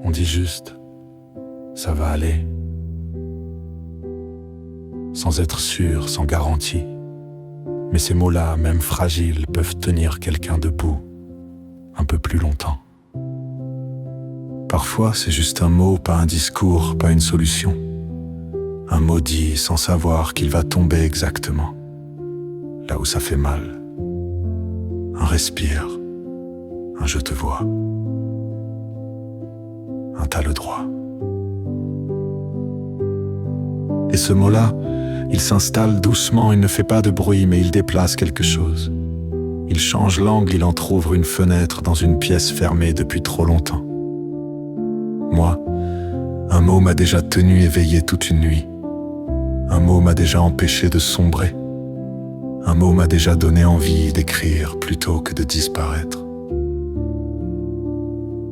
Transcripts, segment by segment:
On dit juste « ça va aller », sans être sûr, sans garantie. Mais ces mots-là, même fragiles, peuvent tenir quelqu'un debout un peu plus longtemps. Parfois, c'est juste un mot, pas un discours, pas une solution. Un mot dit sans savoir qu'il va tomber exactement là où ça fait mal. Un respire, un je te vois, un t'as le droit. Et ce mot-là, il s'installe doucement, il ne fait pas de bruit, mais il déplace quelque chose. Il change l'angle, il entr'ouvre une fenêtre dans une pièce fermée depuis trop longtemps. Moi, un mot m'a déjà tenu éveillé toute une nuit. Un mot m'a déjà empêché de sombrer. Un mot m'a déjà donné envie d'écrire plutôt que de disparaître.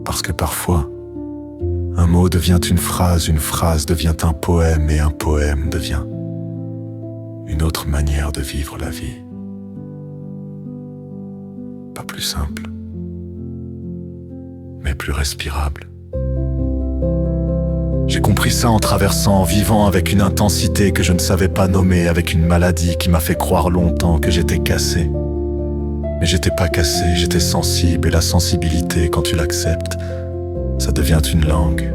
Parce que parfois, un mot devient une phrase devient un poème et un poème devient une autre manière de vivre la vie. Pas plus simple, mais plus respirable. J'ai compris ça en traversant, en vivant avec une intensité que je ne savais pas nommer, avec une maladie qui m'a fait croire longtemps que j'étais cassé. Mais j'étais pas cassé, j'étais sensible, et la sensibilité, quand tu l'acceptes, ça devient une langue.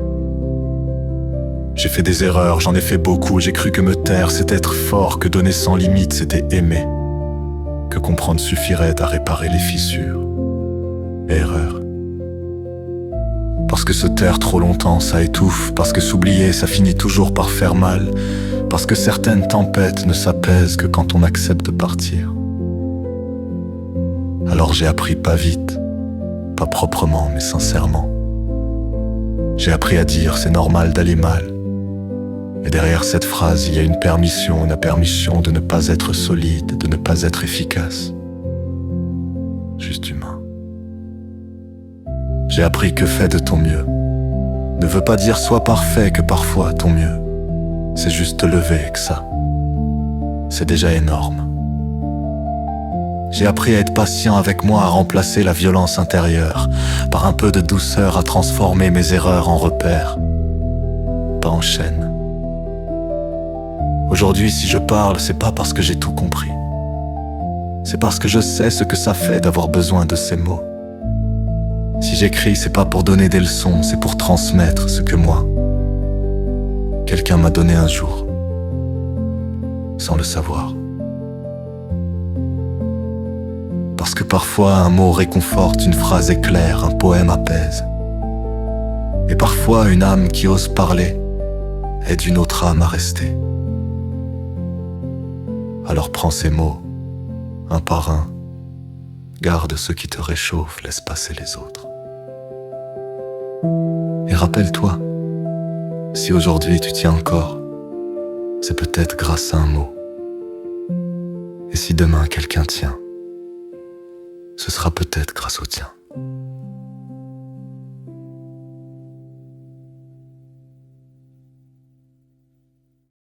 J'ai fait des erreurs, j'en ai fait beaucoup, j'ai cru que me taire, c'était être fort, que donner sans limite, c'était aimer. Que comprendre suffirait à réparer les fissures. Erreur. Parce que se taire trop longtemps, ça étouffe, parce que s'oublier, ça finit toujours par faire mal, parce que certaines tempêtes ne s'apaisent que quand on accepte de partir. Alors j'ai appris pas vite, pas proprement, mais sincèrement. J'ai appris à dire c'est normal d'aller mal. Et derrière cette phrase, il y a une permission, la permission de ne pas être solide, de ne pas être efficace. Juste humain. J'ai appris que fais de ton mieux ne veut pas dire sois parfait, que parfois ton mieux, c'est juste te lever, que ça, c'est déjà énorme. J'ai appris à être patient avec moi, à remplacer la violence intérieure par un peu de douceur, à transformer mes erreurs en repères, pas en chaînes. Aujourd'hui, si je parle, c'est pas parce que j'ai tout compris. C'est parce que je sais ce que ça fait d'avoir besoin de ces mots. Si j'écris, c'est pas pour donner des leçons, c'est pour transmettre ce que moi, quelqu'un m'a donné un jour, sans le savoir. Parce que parfois un mot réconforte, une phrase éclaire, un poème apaise. Et parfois une âme qui ose parler aide une autre âme à rester. Alors prends ces mots, un par un, garde ceux qui te réchauffent, laisse passer les autres. Et rappelle-toi, si aujourd'hui tu tiens encore, c'est peut-être grâce à un mot. Et si demain quelqu'un tient, ce sera peut-être grâce au tien.